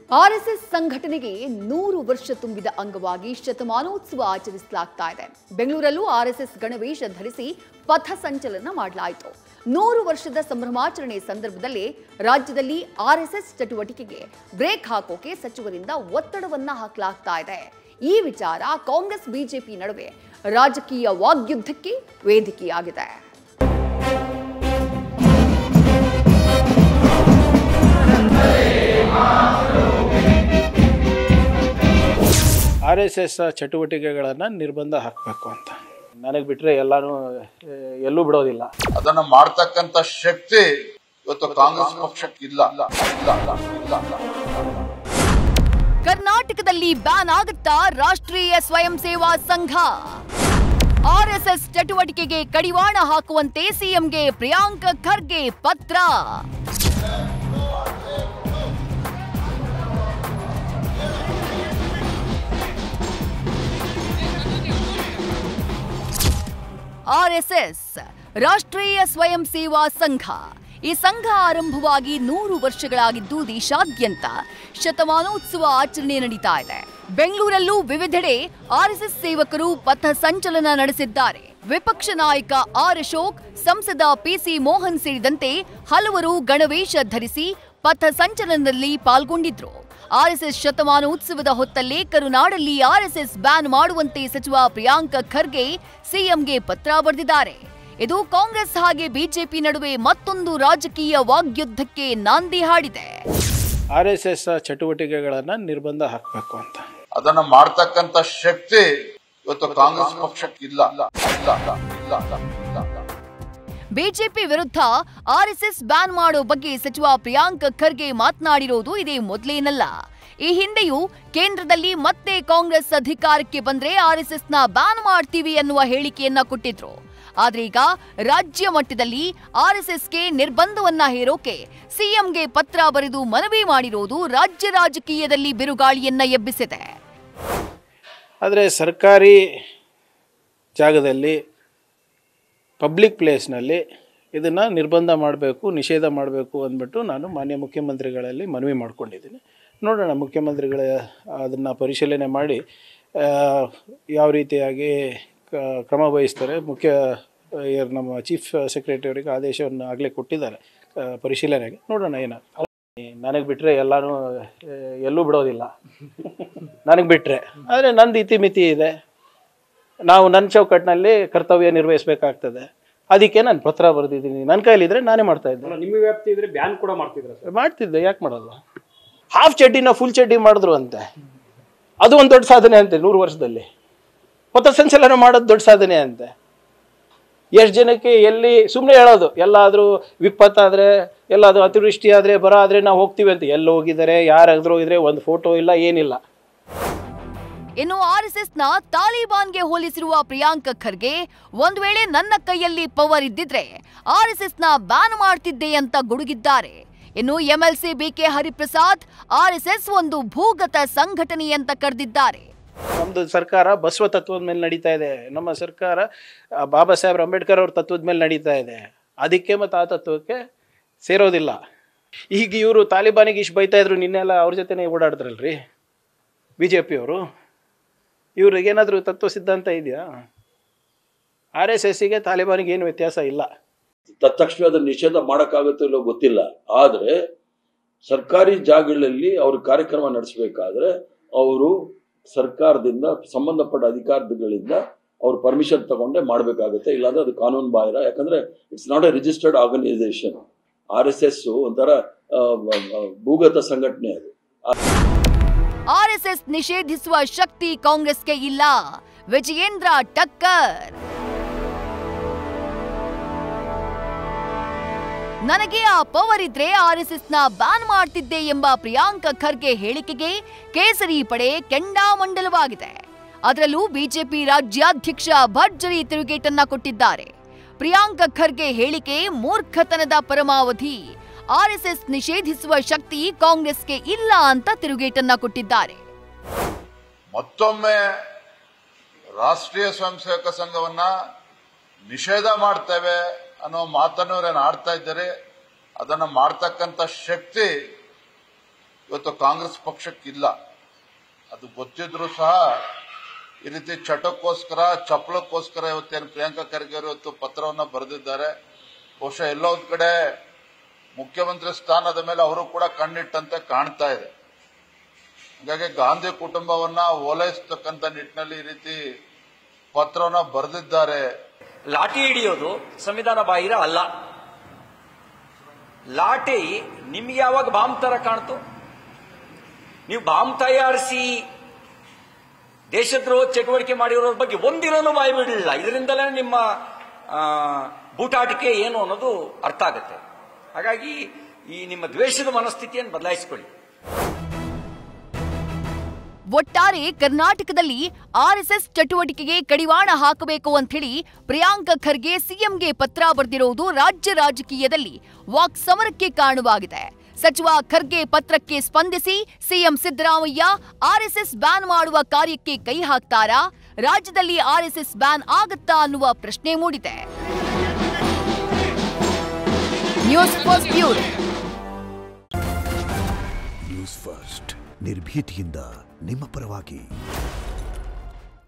RSS ಸಂಘಟನೆಗೆ 100 ವರ್ಷ ತುಂಬಿದ ಅಂಗವಾಗಿ ಶತಮಾನೋತ್ಸವ ಆಚರಿಸಲಾಗ್ತಾ ಇದೆ. ಬೆಂಗಳೂರಲ್ಲೂ ಆರ್ಎಸ್ಎಸ್ ಗಣವೇಶ ಧರಿಸಿ ಪಥ ಸಂಚಲನ ಮಾಡಲಾಯಿತು. 100 ವರ್ಷದ ಸಂಭ್ರಮಾಚರಣೆ ಸಂದರ್ಭದಲ್ಲಿ ರಾಜ್ಯದಲ್ಲಿ ಆರ್ಎಸ್ಎಸ್ ಚಟುವಟಿಕೆಗೆ ಬ್ರೇಕ್ ಹಾಕೋಕೆ ಸಚಿವರಿಂದ ಒತ್ತಡವನ್ನ ಹಾಕಲಾಗ್ತಾ ಇದೆ. ಈ ವಿಚಾರ ಕಾಂಗ್ರೆಸ್ ಬಿಜೆಪಿ ನಡುವೆ ರಾಜಕೀಯ ವಾಗ್ಯುದ್ಧಕ್ಕೆ ವೇದಿಕೆಯಾಗಿದೆ. ಆರ್ಎಸ್ಎಸ್ ಚಟುವಟಿಕೆಗಳನ್ನು ನಿರ್ಬಂಧ ಹಾಕಬೇಕು ಅಂತ ನನಗೆ ಬಿಟ್ಟರೆ ಎಲ್ಲಾನು ಎಲ್ಲೂ ಬಿಡೋದಿಲ್ಲ. ಅದನ್ನು ಮಾಡತಕ್ಕಂತ ಶಕ್ತಿ ಇವತ್ತು ಕಾಂಗ್ರೆಸ್ ಪಕ್ಷಕ್ಕೆ ಇಲ್ಲ. ಕರ್ನಾಟಕದಲ್ಲಿ ಬ್ಯಾನ್ ಆಗುತ್ತಾ ರಾಷ್ಟ್ರೀಯ ಸ್ವಯಂ ಸೇವಾ ಸಂಘ. ಆರ್ಎಸ್ಎಸ್ ಚಟುವಟಿಕೆಗೆ ಕಡಿವಾಣ ಹಾಕುವಂತೆ ಸಿಎಂಗೆ ಪ್ರಿಯಾಂಕ್ ಖರ್ಗೆ ಪತ್ರ. ಆರ್ಎಸ್ಎಸ್ ರಾಷ್ಟ್ರೀಯ ಸ್ವಯಂ ಸೇವಾ ಸಂಘ. ಈ ಸಂಘ ಆರಂಭವಾಗಿ 100 ವರ್ಷಗಳಾಗಿದ್ದು ದೇಶಾದ್ಯಂತ ಶತಮಾನೋತ್ಸವ ಆಚರಣೆ ನಡೀತಾ ಇದೆ. ಬೆಂಗಳೂರಲ್ಲೂ ವಿವಿಧೆಡೆ ಆರ್ಎಸ್ಎಸ್ ಸೇವಕರು ಪಥ ಸಂಚಲನ ನಡೆಸಿದ್ದಾರೆ. ವಿಪಕ್ಷ ನಾಯಕ ಆರ್ ಅಶೋಕ್, ಸಂಸದ ಪಿಸಿ ಮೋಹನ್ ಸೇರಿದಂತೆ ಹಲವರು ಗಣವೇಶ ಧರಿಸಿ ಪಥ ಸಂಚಲನದಲ್ಲಿ ಪಾಲ್ಗೊಂಡಿದ್ರು. ಆರ್ಎಸ್ಎಸ್ ಶತಮಾನೋತ್ಸವದ ಹೊತ್ತಲ್ಲೇ ಕರುನಾಡಲ್ಲಿ ಆರ್ಎಸ್ಎಸ್ ಬ್ಯಾನ್ ಮಾಡುವಂತೆ ಸಚಿವ ಪ್ರಿಯಾಂಕ್ ಖರ್ಗೆ ಸಿಎಂಗೆ ಪತ್ರ ಬರೆದಿದ್ದಾರೆ. ಇದು ಕಾಂಗ್ರೆಸ್ ಹಾಗೆ ಬಿಜೆಪಿ ನಡುವೆ ಮತ್ತೊಂದು ರಾಜಕೀಯ ವಾಗ್ಯುದ್ಧಕ್ಕೆ ನಾಂದಿ ಹಾಡಿದೆ. ಆರ್ಎಸ್ಎಸ್ ಚಟುವಟಿಕೆಗಳನ್ನು ನಿರ್ಬಂಧ ಹಾಕಬೇಕು ಅಂತ ಅದನ್ನು ಮಾಡತಕ್ಕಂತ ಶಕ್ತಿ ಇವತ್ತು ಕಾಂಗ್ರೆಸ್ ಪಕ್ಷಕ್ಕೆ ಇಲ್ಲ. ಬಿಜೆಪಿ ವಿರುದ್ಧ ಆರ್ಎಸ್ಎಸ್ ಬ್ಯಾನ್ ಮಾಡೋ ಬಗ್ಗೆ ಸಚಿವ ಪ್ರಿಯಾಂಕ್ ಖರ್ಗೆ ಮಾತನಾಡಿರೋದು ಇದೇ ಮೊದಲೇನಲ್ಲ. ಈ ಹಿಂದೆಯೂ ಕೇಂದ್ರದಲ್ಲಿ ಮತ್ತೆ ಕಾಂಗ್ರೆಸ್ ಅಧಿಕಾರಕ್ಕೆ ಬಂದ್ರೆ ಆರ್ಎಸ್ಎಸ್ನ ಬ್ಯಾನ್ ಮಾಡ್ತೀವಿ ಅನ್ನುವ ಹೇಳಿಕೆಯನ್ನ ಕೊಟ್ಟಿದ್ರು. ಆದ್ರೆ ಈಗ ರಾಜ್ಯ ಮಟ್ಟದಲ್ಲಿ ಆರ್ಎಸ್ಎಸ್ಗೆ ನಿರ್ಬಂಧವನ್ನ ಹೇರೋಕೆ ಸಿಎಂಗೆ ಪತ್ರ ಬರೆದು ಮನವಿ ಮಾಡಿರೋದು ರಾಜ್ಯ ರಾಜಕೀಯದಲ್ಲಿ ಬಿರುಗಾಳಿಯನ್ನ ಎಬ್ಬಿಸಿದೆ. ಆದರೆ ಸರ್ಕಾರಿ ಜಾಗದಲ್ಲಿ ಪಬ್ಲಿಕ್ ಪ್ಲೇಸ್ನಲ್ಲಿ ಇದನ್ನು ನಿರ್ಬಂಧ ಮಾಡಬೇಕು, ನಿಷೇಧ ಮಾಡಬೇಕು ಅಂದ್ಬಿಟ್ಟು ನಾನು ಮಾನ್ಯ ಮುಖ್ಯಮಂತ್ರಿಗಳಲ್ಲಿ ಮನವಿ ಮಾಡ್ಕೊಂಡಿದ್ದೀನಿ. ನೋಡೋಣ, ಮುಖ್ಯಮಂತ್ರಿಗಳ ಅದನ್ನು ಪರಿಶೀಲನೆ ಮಾಡಿ ಯಾವ ರೀತಿಯಾಗಿ ಕ್ರಮ ವಹಿಸ್ತಾರೆ. ನಮ್ಮ ಚೀಫ್ ಸೆಕ್ರೆಟರಿ ಅವರಿಗೆ ಆದೇಶವನ್ನು ಆಗಲೇ ಕೊಟ್ಟಿದ್ದಾರೆ ಪರಿಶೀಲನೆಗೆ. ನೋಡೋಣ ಏನಾಗ್ತದೆ. ನನಗೆ ಬಿಟ್ಟರೆ ಎಲ್ಲರೂ ಎಲ್ಲೂ ಬಿಡೋದಿಲ್ಲ ನನಗೆ ಬಿಟ್ಟರೆ. ಆದರೆ ನಂದು ಇತಿಮಿತಿ ಇದೆ. ನಾವು ನನ್ನ ಚೌಕಟ್ಟಿನಲ್ಲಿ ಕರ್ತವ್ಯ ನಿರ್ವಹಿಸಬೇಕಾಗ್ತದೆ. ಅದಕ್ಕೆ ನಾನು ಪತ್ರ ಬರೆದಿದ್ದೀನಿ. ನನ್ನ ಕೈಲಿದ್ರೆ ನಾನೇ ಮಾಡ್ತಾ ಇದ್ದೆ. ನಿಮ್ಮ ವ್ಯಾಪ್ತಿ ಇದ್ರೆ ಬ್ಯಾನ್ ಕೂಡ ಮಾಡ್ತಿದ್ದೆ. ಯಾಕೆ ಮಾಡಲ್ಲ? ಹಾಫ್ ಚಡ್ಡಿನ ಫುಲ್ ಚಡ್ಡಿ ಮಾಡಿದ್ರು ಅಂತೆ. ಅದು ಒಂದು ದೊಡ್ಡ ಸಾಧನೆ ಅಂತೆ. 100 ವರ್ಷದಲ್ಲಿ ಪಥ ಸಂಚಲನ ಮಾಡೋದು ದೊಡ್ಡ ಸಾಧನೆ ಅಂತೆ. ಎಷ್ಟು ಜನಕ್ಕೆ ಎಲ್ಲಿ ಸುಮ್ಮನೆ ಹೇಳೋದು, ಎಲ್ಲಾದರೂ ವಿಪತ್ತಾದರೆ, ಎಲ್ಲಾದರೂ ಅತಿವೃಷ್ಟಿ ಆದರೆ, ಬರ ಆದರೆ ನಾವು ಹೋಗ್ತೀವಿ ಅಂತ. ಎಲ್ಲ ಹೋಗಿದ್ದಾರೆ, ಯಾರಾದ್ರೂ ಹೋಗಿದ್ರೆ ಒಂದು ಫೋಟೋ ಇಲ್ಲ, ಏನಿಲ್ಲ. ಇನ್ನು ಆರ್ಎಸ್ಎಸ್ನ ತಾಲಿಬಾನ್ಗೆ ಹೋಲಿಸಿರುವ ಪ್ರಿಯಾಂಕ್ ಖರ್ಗೆ, ಒಂದು ವೇಳೆ ನನ್ನ ಕೈಯಲ್ಲಿ ಪವರ್ ಇದ್ದಿದ್ರೆ ಆರ್ಎಸ್ಎಸ್ನ ಬ್ಯಾನ್ ಮಾಡ್ತಿದ್ದೆ ಅಂತ ಗುಡುಗಿದ್ದಾರೆ. ಇನ್ನು ಎಂಎಲ್ಸಿ ಬಿಕೆ ಹರಿಪ್ರಸಾದ್ ಆರ್ಎಸ್ಎಸ್ ಒಂದು ಭೂಗತ ಸಂಘಟನೆ ಅಂತ ಕರೆದಿದ್ದಾರೆ. ನಮ್ಮದು ಸರ್ಕಾರ ಬಸವ ತತ್ವದ ಮೇಲೆ ನಡೀತಾ ಇದೆ. ನಮ್ಮ ಸರ್ಕಾರ ಬಾಬಾ ಸಾಹೇಬ್ ಅಂಬೇಡ್ಕರ್ ಅವ್ರ ತತ್ವದ ಮೇಲೆ ನಡೀತಾ ಇದೆ. ಅದಕ್ಕೆ ಮತ್ತು ಆ ತತ್ವಕ್ಕೆ ಸೇರೋದಿಲ್ಲ. ಈಗ ಇವರು ತಾಲಿಬಾನಿಗೆ ಇಷ್ಟು ಬೈತಾ ಇದ್ರು, ನಿನ್ನೆಲ್ಲ ಅವ್ರ ಜೊತೆನೇ ಓಡಾಡಿದ್ರಲ್ರಿ ಬಿ ಜೆ ಪಿಯವರು. ಇವ್ರಿಗೇನಾದರೂ ತತ್ವ ಸಿದ್ಧಾಂತ ಇದೆಯಾ? ಆರ್ ಎಸ್ ಎಸ್ಸಿಗೆ ತಾಲಿಬಾನಿಗೆ ಏನು ವ್ಯತ್ಯಾಸ ಇಲ್ಲ. ತಕ್ಷಣ ಅದನ್ನು ನಿಷೇಧ ಮಾಡೋಕ್ಕಾಗುತ್ತೋ ಇಲ್ಲೋ ಗೊತ್ತಿಲ್ಲ. ಆದರೆ ಸರ್ಕಾರಿ ಜಾಗಗಳಲ್ಲಿ ಅವರು ಕಾರ್ಯಕ್ರಮ ನಡೆಸಬೇಕಾದ್ರೆ ಅವರು ಸರ್ಕಾರದಿಂದ ಸಂಬಂಧಪಟ್ಟ ಅಧಿಕಾರಿಗಳಿಂದ ಅವ್ರು ಪರ್ಮಿಷನ್ ತಗೊಂಡೇ ಮಾಡಬೇಕಾಗುತ್ತೆ. ಇಲ್ಲಾಂದ್ರೆ ಅದು ಕಾನೂನು ಬಾಹಿರ. ಯಾಕಂದ್ರೆ it's not a registered organisation. RSS ಒಂಥರ ಭೂಗತ ಸಂಘಟನೆ ಅದು. ಆರ್ಎಸ್ಎಸ್ ನಿಷೇಧಿಸುವ ಶಕ್ತಿ ಕಾಂಗ್ರೆಸ್ಗೆ ಇಲ್ಲ. ವಿಜಯೇಂದ್ರ ಟಕ್ಕರ್. ನನಗೆ ಆ ಪವರ್ ಇದ್ರೆ ಆರ್ಎಸ್ಎಸ್ನ ಬ್ಯಾನ್ ಮಾಡ್ತಿದ್ದೆ ಎಂಬ ಪ್ರಿಯಾಂಕ್ ಖರ್ಗೆ ಹೇಳಿಕೆಗೆ ಕೇಸರಿ ಪಡೆ ಕೆಂಡಾಮಂಡಲವಾಗಿದೆ. ಅದರಲ್ಲೂ ಬಿಜೆಪಿ ರಾಜ್ಯಾಧ್ಯಕ್ಷ ಭರ್ಜರಿ ತಿರುಗೇಟನ್ನ ಕೊಟ್ಟಿದ್ದಾರೆ. ಪ್ರಿಯಾಂಕ್ ಖರ್ಗೆ ಹೇಳಿಕೆ ಮೂರ್ಖತನದ ಪರಮಾವಧಿ. ಆರ್ಎಸ್ಎಸ್ ನಿಷೇಧಿಸುವ ಶಕ್ತಿ ಕಾಂಗ್ರೆಸ್ಗೆ ಇಲ್ಲ ಅಂತ ತಿರುಗೇಟನ್ನ ಕೊಟ್ಟಿದ್ದಾರೆ. ಮತ್ತೊಮ್ಮೆ ರಾಷ್ಟ್ರೀಯ ಸ್ವಯಂ ಸೇವಕ ಸಂಘವನ್ನ ನಿಷೇಧ ಮಾಡ್ತೇವೆ ಅನ್ನೋ ಮಾತನ್ನು ಆಡ್ತಾ ಇದ್ದಾರೆ. ಅದನ್ನು ಮಾಡ್ತಕ್ಕಂಥ ಶಕ್ತಿ ಇವತ್ತು ಕಾಂಗ್ರೆಸ್ ಪಕ್ಷಕ್ಕಿಲ್ಲ. ಅದು ಗೊತ್ತಿದ್ರು ಸಹ ಈ ರೀತಿ ಚಟಕ್ಕೋಸ್ಕರ ಚಪ್ಪಲಕ್ಕೋಸ್ಕರ ಇವತ್ತೇನು ಪ್ರಿಯಾಂಕಾ ಖರ್ಗೆ ಅವರು ಇವತ್ತು ಪತ್ರವನ್ನ ಬರೆದಿದ್ದಾರೆ. ಬಹುಶಃ ಎಲ್ಲೋ ಒಂದ್ ಕಡೆ ಮುಖ್ಯಮಂತ್ರಿ ಸ್ಥಾನದ ಮೇಲೆ ಅವರು ಕೂಡ ಕಣ್ಣಿಟ್ಟಂತೆ ಕಾಣ್ತಾ ಇದೆ. ಹಾಗಾಗಿ ಗಾಂಧಿ ಕುಟುಂಬವನ್ನ ಓಲೈಸತಕ್ಕಂತ ನಿಟ್ಟಿನಲ್ಲಿ ಈ ರೀತಿ ಪತ್ರವನ್ನ ಬರೆದಿದ್ದಾರೆ. ಲಾಠಿ ಹಿಡಿಯೋದು ಸಂವಿಧಾನ ಬಾಹಿರ ಅಲ್ಲ. ಲಾಠಿ ನಿಮ್ಗೆ ಯಾವಾಗ ಬಾಂಬ್ ತರ ಕಾಣ್ತು? ನೀವು ಬಾಂಬ್ ತಯಾರಿಸಿ ದೇಶದ್ರೋಹ ಚಟುವಟಿಕೆ ಮಾಡಿರೋರ ಬಗ್ಗೆ ಒಂದಿನೂ ಬಾಯಿ ಬಿಡಲಿಲ್ಲ. ಇದರಿಂದಲೇ ನಿಮ್ಮ ಬೂಟಾಟಿಕೆ ಏನು ಅನ್ನೋದು ಅರ್ಥ ಆಗುತ್ತೆ. ಹಾಗಾಗಿ ಈ ನಿಮ್ಮ ದ್ವೇಷದ ಮನಸ್ಥಿತಿಯನ್ನು ಬದಲಾಯಿಸಿಕೊಳ್ಳಿ. ಒಟ್ಟಾರೆ ಕರ್ನಾಟಕದಲ್ಲಿ ಆರ್ಎಸ್ಎಸ್ ಚಟುವಟಿಕೆಗೆ ಕಡಿವಾಣ ಹಾಕಬೇಕು ಅಂತ ಹೇಳಿ ಪ್ರಿಯಾಂಕಾ ಖರ್ಗೆ ಸಿಎಂಗೆ ಪತ್ರ ಬರೆದಿರುವುದು ರಾಜ್ಯ ರಾಜಕೀಯದಲ್ಲಿ ವಾಕ್ ಸಮರಕ್ಕೆ ಕಾರಣವಾಗಿದೆ. ಸಚಿವ ಖರ್ಗೆ ಪತ್ರಕ್ಕೆ ಸ್ಪಂದಿಸಿ ಸಿಎಂ ಸಿದ್ದರಾಮಯ್ಯ ಆರ್ಎಸ್ಎಸ್ ಬ್ಯಾನ್ ಮಾಡುವ ಕಾರ್ಯಕ್ಕೆ ಕೈ ಹಾಕ್ತಾರಾ? ರಾಜ್ಯದಲ್ಲಿ ಆರ್ಎಸ್ಎಸ್ ಬ್ಯಾನ್ ಆಗತ್ತಾ ಅನ್ನುವ ಪ್ರಶ್ನೆ ಮೂಡಿದೆ. News first bureau. News first ನಿರ್ಭೀತಿಯಿಂದ ನಿಮ್ಮ ಪರವಾಗಿ.